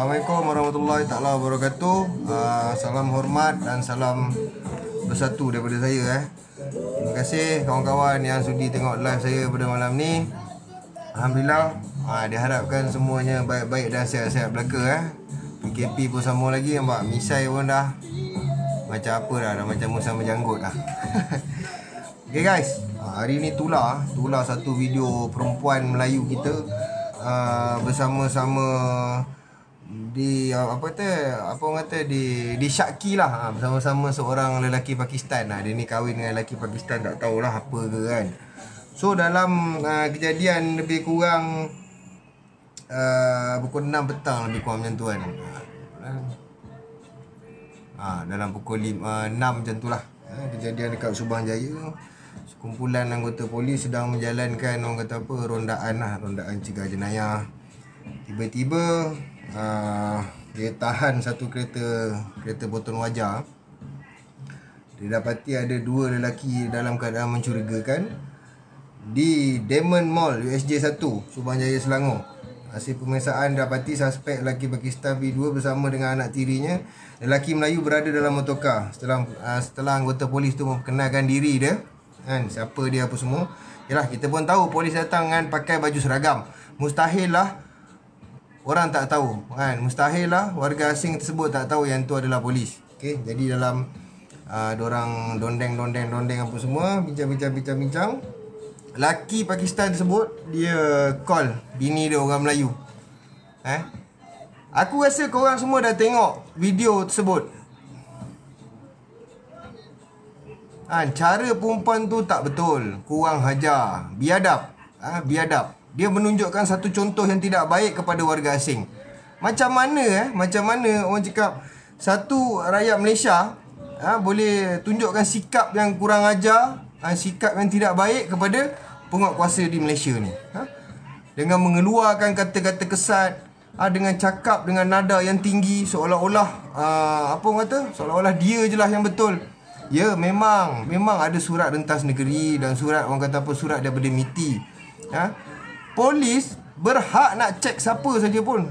Assalamualaikum warahmatullahi taala wabarakatuh. Salam hormat dan salam bersatu daripada saya. Terima kasih kawan-kawan yang sudi tengok live saya pada malam ni. Alhamdulillah, diharapkan semuanya baik-baik dan sihat-sihat belaka. PKP pun sama lagi, nampak misai pun dah macam apa dah macam musang berjanggut dah. Okay guys, hari ni Tula satu video perempuan Melayu kita bersama-sama di di Syaki lah, bersama-sama seorang lelaki Pakistan. Dia ni kahwin dengan lelaki Pakistan, tak tahulah apa ke kan. So dalam kejadian lebih kurang pukul 6 petang lebih kurang macam tu kan. Dalam pukul 6 macam tu lah. Kejadian dekat Subang Jaya. Sekumpulan anggota polis sedang menjalankan rondaan cegah jenayah. Tiba-tiba dia tahan satu kereta potong wajah. Dia dapati ada dua lelaki dalam keadaan mencurigakan di Diamond Mall USJ 1 Subang Jaya Selangor. Hasil pemeriksaan dapati suspek lelaki Pakistan B2 bersama dengan anak tirinya, lelaki Melayu, berada dalam motorkar. Setelah anggota polis tu memperkenalkan diri dia kan, siapa dia apa semua. Yalah, kita pun tahu polis datang kan pakai baju seragam. Mustahil lah orang tak tahu kan, mustahil lah warga asing tersebut tak tahu yang tu adalah polis. Okey, jadi dalam dorang dondeng apa semua, bincang. Laki Pakistan tersebut dia call bini dia orang Melayu. Aku rasa korang semua dah tengok video tersebut. Cara perempuan tu tak betul, kurang hajar, biadab. Dia menunjukkan satu contoh yang tidak baik kepada warga asing. Macam mana orang cakap satu rakyat Malaysia boleh tunjukkan sikap yang kurang ajar, sikap yang tidak baik kepada penguatkuasa di Malaysia ni, dengan mengeluarkan kata-kata kesat, dengan cakap dengan nada yang tinggi, seolah-olah seolah-olah dia je lah yang betul. Ya, memang ada surat rentas negeri dan surat surat daripada MITI. Polis berhak nak cek siapa saja pun.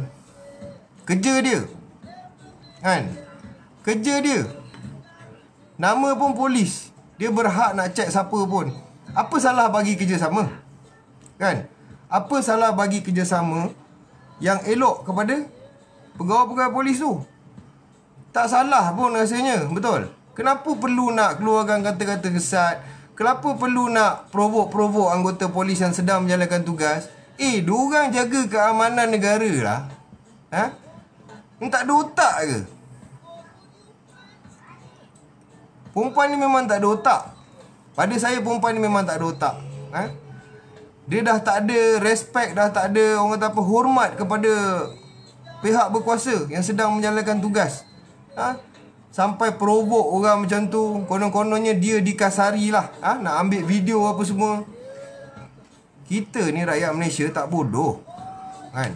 Kerja dia. Kerja dia. Nama pun polis. Dia berhak nak cek siapa pun. Apa salah bagi kerjasama? Kan? Apa salah bagi kerjasama yang elok kepada pegawai-pegawai polis tu? Tak salah pun rasanya, betul? Kenapa perlu nak keluarkan kata-kata kesat? Kenapa perlu nak provok anggota polis yang sedang menjalankan tugas? Diorang jaga keamanan negara lah. Tak ada otak ke? Perempuan ni memang tak ada otak. Pada saya perempuan ni memang tak ada otak. Dia dah tak ada respect, dah tak ada hormat kepada pihak berkuasa yang sedang menjalankan tugas. Sampai provok orang macam tu. Konon-kononnya dia dikasari lah, nak ambil video apa semua. Kita ni rakyat Malaysia tak bodoh kan?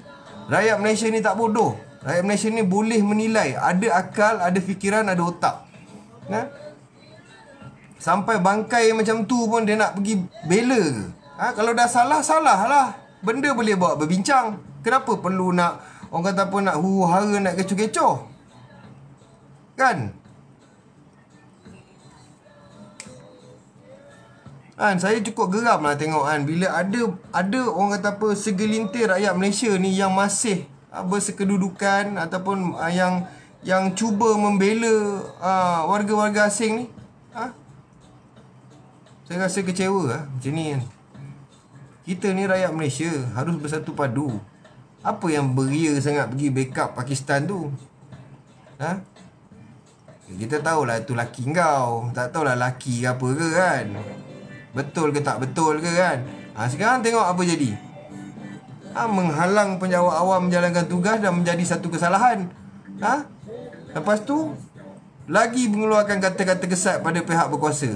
Rakyat Malaysia ni tak bodoh. Rakyat Malaysia ni boleh menilai, ada akal, ada fikiran, ada otak. Sampai bangkai macam tu pun dia nak pergi bela ke? Kalau dah salah, salah lah. Benda boleh bawa berbincang. Kenapa perlu nak nak huru-hara, nak kecoh-kecoh? Kan? Saya cukup geram lah tengok bila ada orang segelintir rakyat Malaysia ni yang masih bersekedudukan ataupun yang cuba membela warga-warga asing ni. Saya rasa kecewa macam ni kan. Kita ni rakyat Malaysia harus bersatu padu. Apa yang beria sangat pergi backup Pakistan tu? Kita tahulah tu laki kau, tak tahulah laki ke apa ke kan. Betul ke tak betul ke kan. Sekarang tengok apa jadi. Menghalang penjawat awam menjalankan tugas dan menjadi satu kesalahan. Lepas tu lagi mengeluarkan kata-kata kesat pada pihak berkuasa.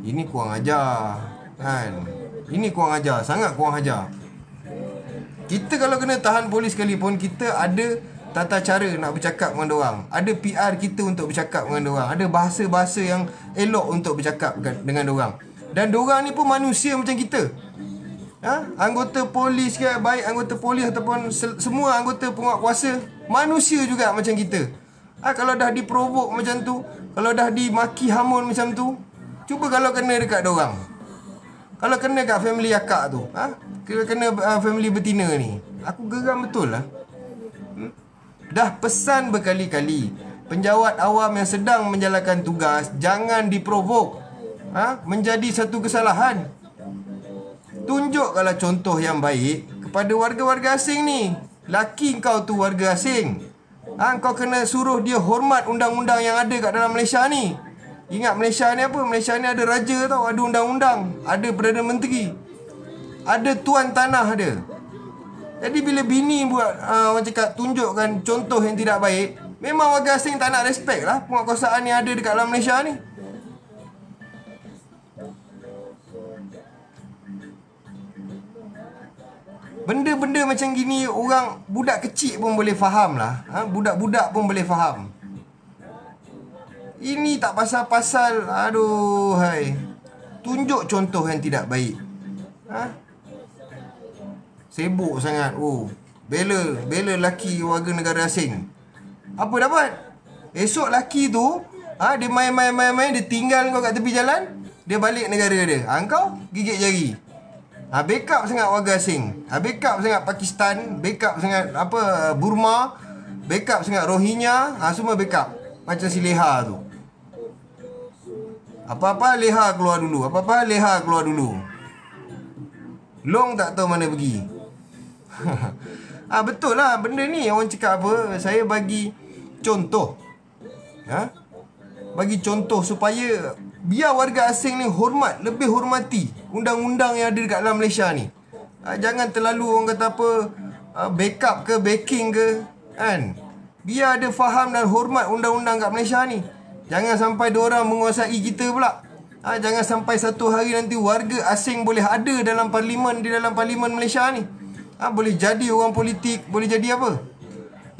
Ini kurang ajar kan. Ini kurang ajar, sangat kurang ajar. Kita kalau kena tahan polis sekalipun, kita ada tata cara nak bercakap dengan diorang. Ada PR kita untuk bercakap dengan diorang. Ada bahasa-bahasa yang elok untuk bercakap dengan diorang. Dan diorang ni pun manusia macam kita. Anggota polis ke, baik anggota polis ataupun semua anggota penguatkuasa, manusia juga macam kita. Kalau dah diprovok macam tu, kalau dah dimaki hamun macam tu, cuba kalau kena dekat dorang, kalau kena kat family akak tu, kena family betina ni, aku geram betul lah. Dah pesan berkali-kali, penjawat awam yang sedang menjalankan tugas, jangan diprovok menjadi satu kesalahan. Tunjukkanlah contoh yang baik kepada warga-warga asing ni. Laki kau tu warga asing, kau kena suruh dia hormat undang-undang yang ada kat dalam Malaysia ni. Ingat Malaysia ni apa? Malaysia ni ada raja tau, ada undang-undang, ada Perdana Menteri, ada tuan tanah ada. Jadi bila bini buat orang cakap tunjukkan contoh yang tidak baik, memang warga asing tak nak respect lah penguatkuasaan yang ada dekat dalam Malaysia ni. Benda-benda macam gini orang, budak kecil pun boleh faham lah. Budak-budak pun boleh faham. Ini tak pasal-pasal, aduh hai. Tunjuk contoh yang tidak baik. Sibuk sangat. Bela laki warga negara asing. Apa dapat? Esok laki tu dia main-main, dia tinggal kau kat tepi jalan, dia balik negara dia. Kau gigit jari. Backup sangat warga asing, backup sangat Pakistan, backup sangat Burma, backup sangat Rohingya, semua backup. Macam si Leha tu, apa-apa Leha keluar dulu, apa-apa Leha keluar dulu. Long tak tahu mana pergi. Betul lah benda ni. Orang cakap apa, saya bagi contoh, bagi contoh supaya biar warga asing ni lebih hormati undang-undang yang ada dekat dalam Malaysia ni. Jangan terlalu orang kata apa, backup ke, backing ke, kan. Biar ada faham dan hormat undang-undang kat Malaysia ni. Jangan sampai diorang menguasai kita pula. Jangan sampai satu hari nanti warga asing boleh ada dalam parlimen, di dalam parlimen Malaysia ni. Boleh jadi orang politik, boleh jadi apa.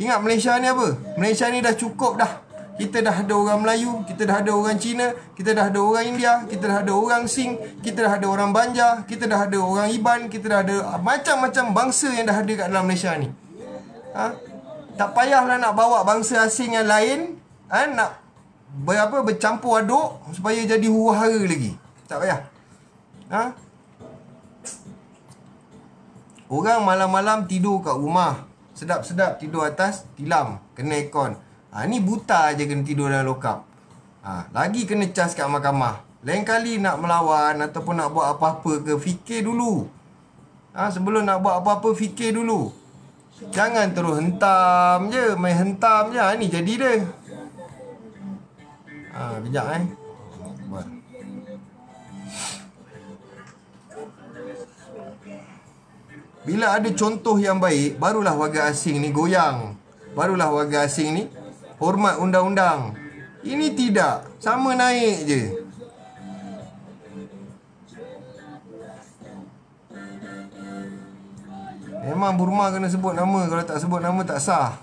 Ingat Malaysia ni apa? Malaysia ni dah cukup dah. Kita dah ada orang Melayu, kita dah ada orang Cina, kita dah ada orang India, kita dah ada orang Sing, kita dah ada orang Banjar, kita dah ada orang Iban, kita dah ada macam-macam bangsa yang dah ada kat dalam Malaysia ni. Tak payahlah nak bawa bangsa asing yang lain, nak bercampur aduk supaya jadi huru-hara lagi. Tak payah. Orang malam-malam tidur kat rumah, sedap-sedap tidur atas tilam, kena aircon. Ni buta je kena tidur dalam lokap. Lagi kena cas kat mahkamah. Lain kali nak melawan ataupun nak buat apa-apa ke, fikir dulu. Sebelum nak buat apa-apa, fikir dulu. Jangan terus hentam je, main hentam je. Ni jadi dia. Kejap buat. Bila ada contoh yang baik, barulah warga asing ni goyang. Barulah warga asing ni hormat undang-undang. Ini tidak, sama naik je. Memang Burma kena sebut nama, kalau tak sebut nama tak sah.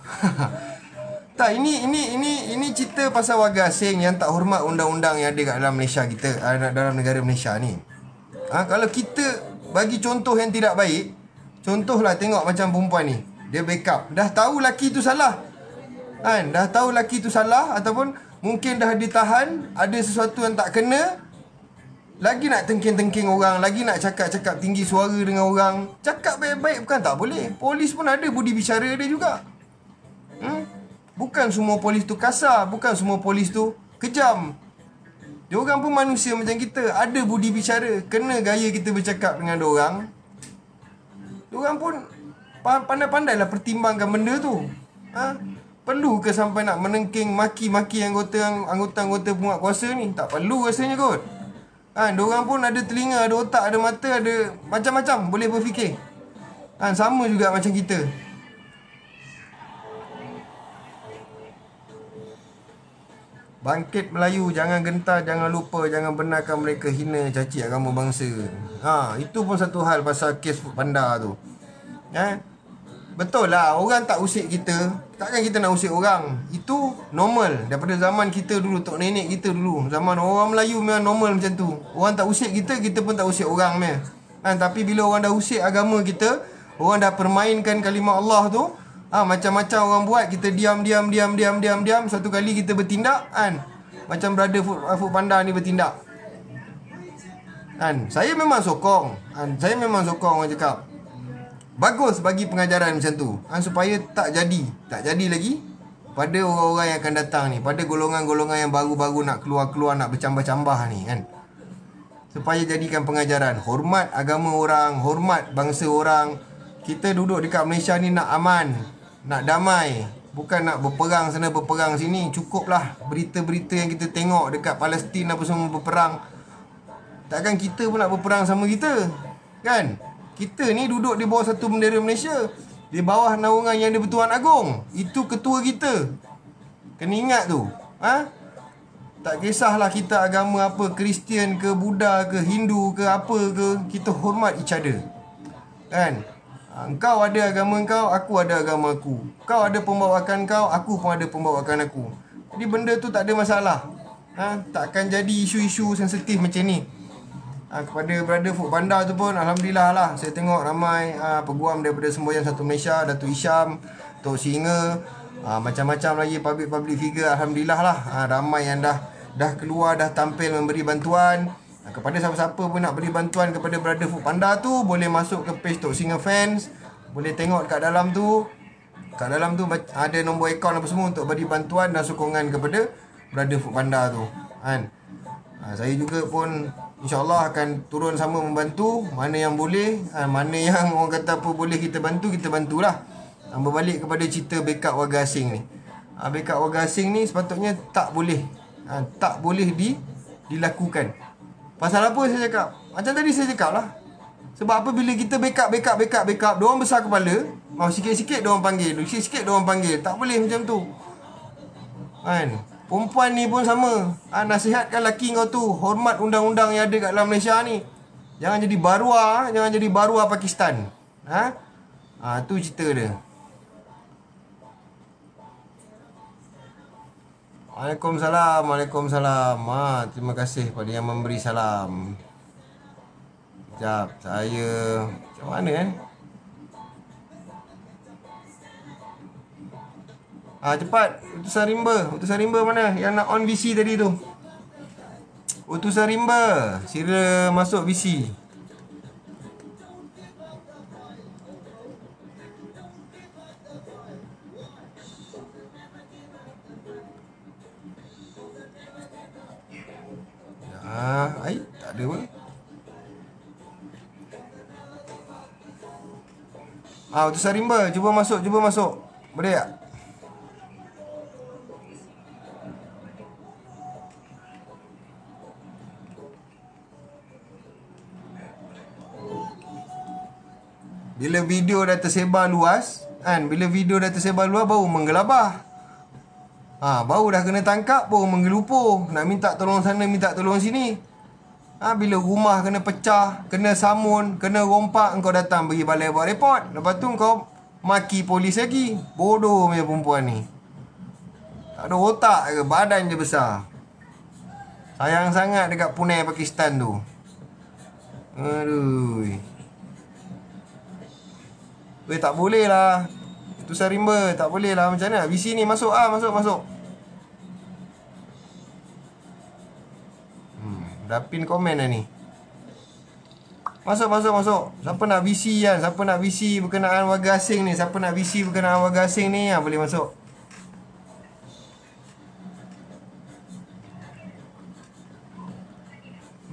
Tak, ini cerita pasal warga asing yang tak hormat undang-undang yang ada kat dalam Malaysia kita, dalam negara Malaysia ni. Kalau kita bagi contoh yang tidak baik, contohlah tengok macam perempuan ni, dia backup, dah tahu laki tu salah. Dah tahu laki tu salah, ataupun mungkin dah ditahan, ada sesuatu yang tak kena, lagi nak tengking-tengking orang, lagi nak cakap-cakap tinggi suara dengan orang. Cakap baik-baik bukan tak boleh. Polis pun ada budi bicara dia juga. Bukan semua polis tu kasar, bukan semua polis tu kejam. Diorang pun manusia macam kita, ada budi bicara. Kena gaya kita bercakap dengan diorang. Diorang pun pandai-pandailah pertimbangkan benda tu. Perlu ke sampai nak menengking, maki-maki anggota-anggota penguatkuasa ni? Tak perlu rasanya kot. Diorang pun ada telinga, ada otak, ada mata, ada macam-macam, boleh berfikir. Sama juga macam kita. Bangkit Melayu, jangan gentar, jangan lupa, jangan benarkan mereka hina, caci agama bangsa. Itu pun satu hal pasal kes Panda tu. Betul lah, orang tak usik kita, takkan kita nak usik orang. Itu normal daripada zaman kita dulu, tok nenek kita dulu. Zaman orang Melayu memang normal macam tu. Orang tak usik kita, kita pun tak usik orang. kan? Tapi bila orang dah usik agama kita, orang dah permainkan kalimah Allah tu, macam-macam orang buat, kita diam. Satu kali kita bertindak, kan? Macam brother Food Panda ni bertindak, kan? Saya memang sokong, kan? Saya memang sokong, orang cakap bagus bagi pengajaran macam tu, kan? Supaya tak jadi lagi pada orang-orang yang akan datang ni, pada golongan-golongan yang baru-baru nak keluar-keluar, nak bercambah-cambah ni, kan? Supaya jadikan pengajaran, hormat agama orang, hormat bangsa orang. Kita duduk dekat Malaysia ni nak aman, nak damai, bukan nak berperang sana berperang sini. Cukuplah berita-berita yang kita tengok dekat Palestin apa semua berperang. Takkan kita pun nak berperang sama kita, kan? Kita ni duduk di bawah satu bendera Malaysia, di bawah naungan Yang di-Pertuan Agong. Itu ketua kita. Kena ingat tu. Tak kisahlah kita agama apa, Kristian ke, Buddha ke, Hindu ke, apa ke, kita hormat each other, kan? Engkau ada agama kau, aku ada agama aku. Kau ada pembawakan kau, aku pun ada pembawakan aku. Jadi benda tu tak ada masalah. Takkan jadi isu-isu sensitif macam ni. Kepada brother Food Panda tu pun alhamdulillah lah, saya tengok ramai peguam daripada Semboyan Satu Malaysia, Datuk Isham, Tok Singa, macam-macam lagi public figure, alhamdulillah lah. Ramai yang dah keluar, dah tampil memberi bantuan. Kepada siapa-siapa pun nak beri bantuan kepada brother Food Panda tu, boleh masuk ke page Tok Singa Fans, boleh tengok kat dalam tu. Kat dalam tu ada nombor akaun apa semua untuk beri bantuan dan sokongan kepada brother Food Panda tu, kan? Saya juga pun InsyaAllah akan turun sama membantu. Mana yang boleh, mana yang orang kata apa boleh kita bantu, kita bantulah. Berbalik kepada cerita backup warga asing ni. Backup warga asing ni sepatutnya tak boleh, tak boleh dilakukan. Pasal apa saya cakap? Macam tadi saya cakap lah. Sebab apa, bila kita backup, diorang besar kepala, sikit-sikit diorang panggil, sikit-sikit diorang panggil. Tak boleh macam tu, kan? Perempuan ni pun sama. Nasihatkan laki kau tu, hormat undang-undang yang ada kat dalam Malaysia ni. Jangan jadi barua, jangan jadi barua Pakistan. Tu cerita dia. Waalaikumsalam. Terima kasih pada yang memberi salam. Sekejap, saya macam mana cepat, utusan rimba mana yang nak on VC tadi tu? Utusan rimba, sila masuk VC. Tak ada pun. Utusan rimba, cuba masuk. Boleh tak? Bila video dah tersebar luas, baru menggelabah. Baru dah kena tangkap, baru menggelupur. Nak minta tolong sana, minta tolong sini. Bila rumah kena pecah, kena samun, kena rompak, engkau datang pergi balai buat report. Lepas tu engkau maki polis lagi. Bodoh punya perempuan ni. Tak ada otak ke, badan je besar. Sayang sangat dekat Punai Pakistan tu. Aduh. Tak boleh lah. Utusan rimba, tak boleh lah. Macam mana? VC ni masuk. Dapin komen lah ni. Masuk. Siapa nak VC kan? Siapa nak VC berkenaan warga asing ni? Boleh masuk.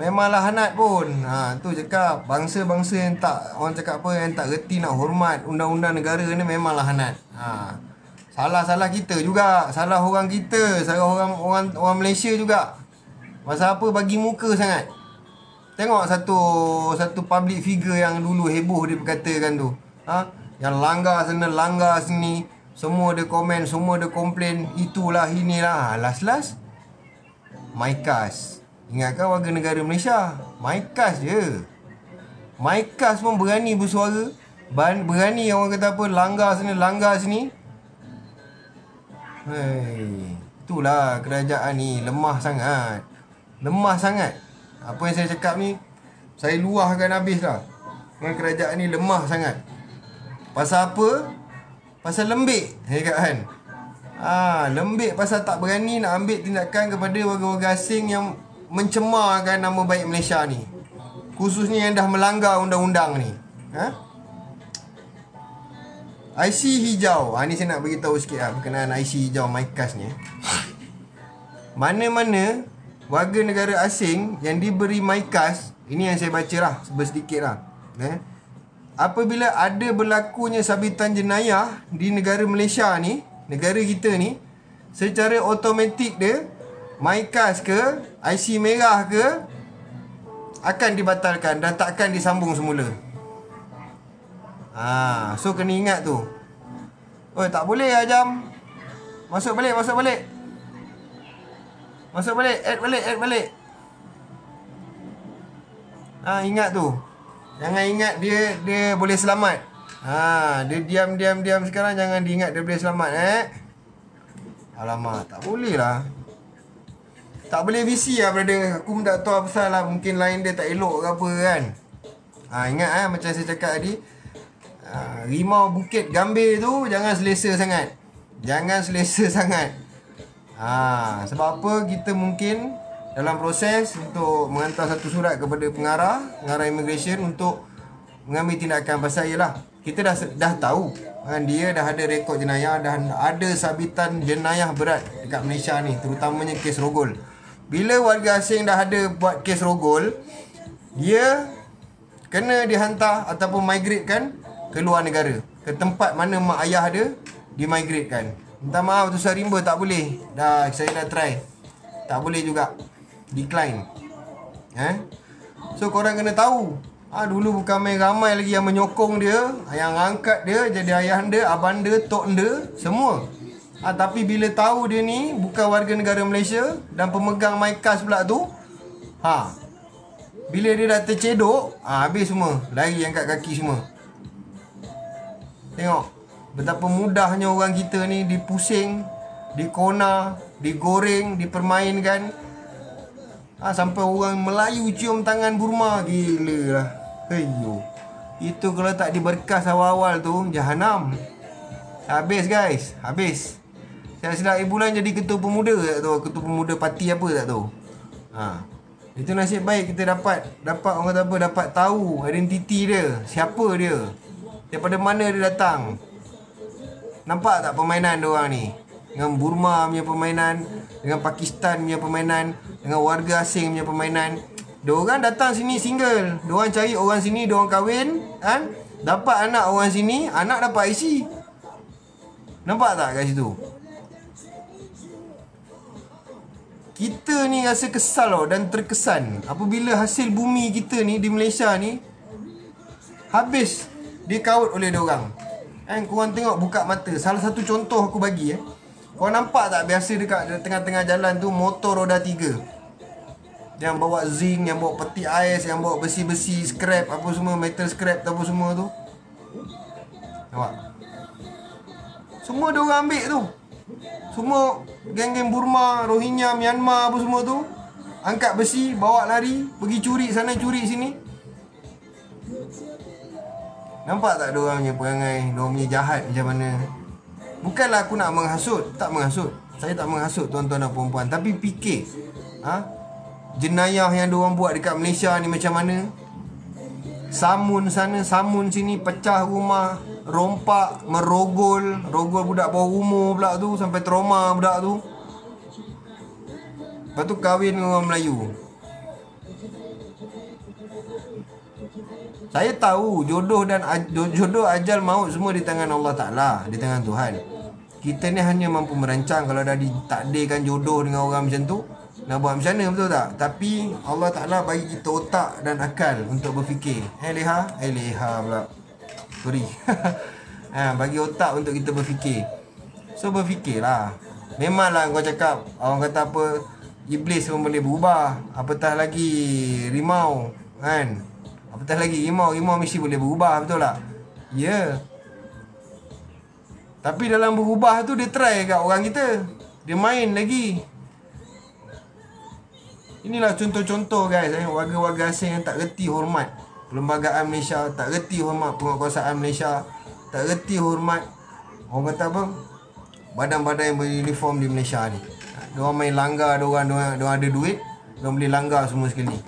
Memanglah hanat pun. Tu cakap bangsa-bangsa yang tak, orang cakap apa, yang tak reti nak hormat undang-undang negara ni memanglah hanat. Salah kita juga, salah orang kita, salah orang Malaysia juga. Pasal apa bagi muka sangat? Tengok satu public figure yang dulu heboh dia berkatakan tu. Yang langgar sana, langgar sini, semua ada komen, semua ada komplain, itulah inilah. Last MyKas. Ingatkan warga negara Malaysia, MyKas je. MyKas pun berani bersuara, berani orang kata apa, langgar sana, langgar sini. Itulah kerajaan ni, lemah sangat. Apa yang saya cakap ni, saya luahkan habis dah. dengan kerajaan ni lemah sangat. Pasal apa? Pasal lembik, kan? Lembik pasal tak berani nak ambil tindakan kepada warga-warga asing yang mencemarkan nama baik Malaysia ni. Khususnya yang dah melanggar undang-undang ni. IC hijau. Ni saya nak beritahu sikit berkenaan IC hijau MyKas ni. Mana-mana warga negara asing yang diberi MyKas, ini yang saya baca lah, sedikit lah. Apabila ada berlakunya sabitan jenayah di negara Malaysia ni, negara kita ni, secara automatik dia, MyKas ke, IC merah ke, akan dibatalkan dan takkan disambung semula. So kena ingat tu. Tak boleh jam. Masuk balik. Add balik. Ingat tu. Jangan ingat dia boleh selamat. Dia diam sekarang, jangan diingat dia boleh selamat. Alamak, tak boleh lah. Tak boleh visi lah, brother. Aku pun tak tahu apa pasal lah. Mungkin line dia tak elok ke apa kan. Ingat macam saya cakap tadi, rimau Bukit Gambir tu jangan selesa sangat. Sebab apa? Kita mungkin dalam proses untuk menghantar satu surat kepada pengarah immigration untuk mengambil tindakan. Pasal ialah kita dah tahu dia dah ada rekod jenayah, dah ada sabitan jenayah berat dekat Malaysia ni, terutamanya kes rogol. Bila warga asing dah ada buat kes rogol, dia kena dihantar ataupun migratekan ke luar negara, ke tempat mana mak ayah dia dimigratekan. Minta maaf tu Rimba, tak boleh. Saya dah try, tak boleh juga, decline. So korang kena tahu, dulu bukan main ramai lagi yang menyokong dia, yang angkat dia jadi ayahanda, abanda, toknda, semua. Tapi bila tahu dia ni bukan warga negara Malaysia dan pemegang MyKas pula tu, bila dia dah tercedok, habis semua, lari angkat kaki semua. Tengok betapa mudahnya orang kita ni dipusing, dikona, digoreng, dipermainkan. Sampai orang Melayu cium tangan Burma. Gila lah. Itu kalau tak diberkas awal-awal tu, jahanam. Habis guys, habis. Saya silap bulan jadi ketua pemuda tak tahu, ketua pemuda parti apa tak tahu. Itu nasib baik kita dapat orang kata apa, dapat tahu identiti dia, siapa dia, daripada mana dia datang. Nampak tak permainan diorang ni? Dengan Burma punya permainan, dengan Pakistan punya permainan, dengan warga asing punya permainan. Diorang datang sini single, diorang cari orang sini, diorang kahwin, dapat anak orang sini, anak dapat IC. Nampak tak kat situ? Kita ni rasa kesal dan terkesan apabila hasil bumi kita ni di Malaysia ni habis dikaut oleh diorang. Korang tengok, buka mata. Salah satu contoh aku bagi. Korang nampak tak biasa dekat tengah-tengah jalan tu motor roda 3 yang bawa zinc, yang bawa peti ais, yang bawa besi-besi, scrap apa semua, metal scrap apa semua tu. Nampak? Semua diorang ambil tu. Semua geng-geng Burma, Rohingya, Myanmar apa semua tu, angkat besi, bawa lari, pergi curi sana, curi sini. Nampak tak diorang punya perangai, diorang punya jahat macam mana? Bukanlah aku nak menghasut, tak menghasut. Saya tak menghasut tuan-tuan dan puan-puan, tapi fikir jenayah yang diorang buat dekat Malaysia ni macam mana. Samun sana, samun sini, pecah rumah, rompak, merogol budak bawah umur pula tu, sampai trauma budak tu. Lepas tu kahwin dengan orang Melayu. Saya tahu jodoh ajal maut semua di tangan Allah Ta'ala, di tangan Tuhan. Kita ni hanya mampu merancang. Kalau dah ditakdirkan jodoh dengan orang macam tu, nak buat macam mana, betul tak? Tapi Allah Ta'ala bagi kita otak dan akal untuk berfikir. Leha pula, sorry. Bagi otak untuk kita berfikir. So berfikirlah. Memanglah kau cakap, orang kata apa, iblis pun boleh berubah, apatah lagi rimau, kan? Apatah lagi rimau mesti boleh berubah, betul tak? Ya. Tapi dalam berubah tu dia try kat orang kita, dia main lagi. Inilah contoh-contoh guys, warga-warga asing yang tak reti hormat. perlembagaan Malaysia, tak reti hormat penguatkuasaan Malaysia, tak reti hormat orang kata apa, badan-badan yang beruniform di Malaysia ni. Diorang main langgar, diorang ada duit, diorang boleh langgar semua sekali.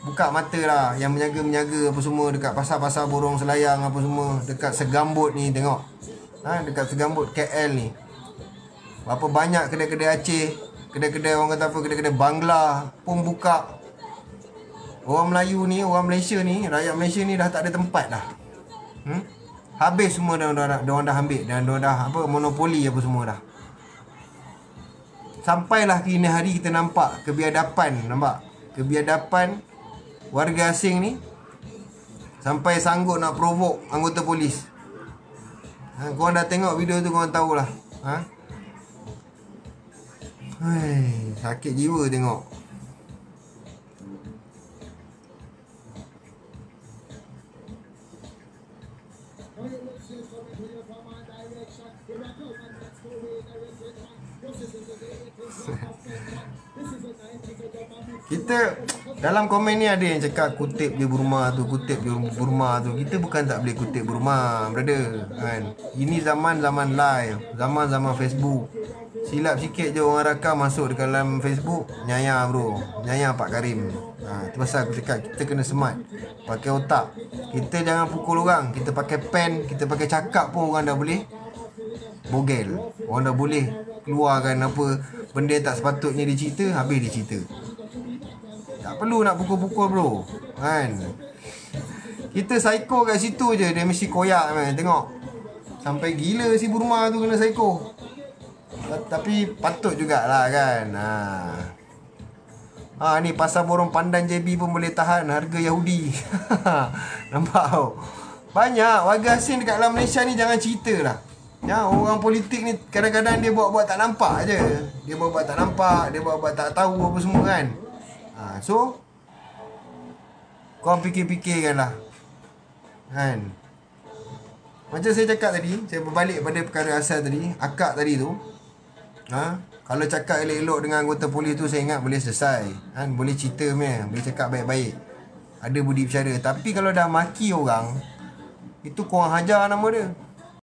Buka mata lah yang menyaga-menyaga apa semua dekat pasar-pasar Borong Selayang apa semua, dekat Segambut ni tengok. Dekat Segambut KL ni. Berapa banyak kedai-kedai Aceh, kedai-kedai orang kata apa, kedai-kedai Bangla pun buka. Orang Melayu ni, orang Malaysia ni, rakyat Malaysia ni dah tak ada tempat dah. Habis semua diorang dah ambil, dan diorang dah apa, monopoli apa semua dah. Sampailah kini hari kita nampak kebiadaban, kebiadaban warga asing ni sampai sanggup nak provok anggota polis. Korang dah tengok video tu, korang tahulah. Sakit jiwa tengok. Kita dalam komen ni ada yang cakap kutip je Burma tu, kutip je Burma tu. Kita bukan tak boleh kutip Burma, brother, kan. Ini zaman live, zaman Facebook. Silap sikit je orang rakam masuk dekat dalam Facebook, nyaya bro, nyaya Pak Karim. Itu pasal aku cakap kita kena smart, pakai otak. Kita jangan pukul orang, kita pakai pen, kita pakai cakap pun orang dah boleh bogel. Orang dah boleh keluarkan apa benda tak sepatutnya dicerita, habis dicerita. Tak perlu nak pukul-pukul bro, kan. Kita psycho kat situ je, dia mesti koyak man. Tengok sampai gila si Burma tu kena psycho. Tapi patut jugalah kan. Ni pasar Borong Pandan JB pun boleh tahan harga Yahudi. Nampak tau. Banyak warga asing dekat dalam Malaysia ni, jangan cerita lah. Orang politik ni kadang-kadang dia buat-buat tak nampak je. Dia buat-buat tak nampak, dia buat-buat tak tahu apa semua kan. So korang fikir-fikirkan lah, kan. Macam saya cakap tadi, saya berbalik pada perkara asal tadi, akak tadi tu. Kalau cakap elok-elok dengan anggota polis tu, saya ingat boleh selesai, kan. Boleh cerita punya, boleh cakap baik-baik, ada budi bicara. Tapi kalau dah maki orang, itu korang hajar nama dia.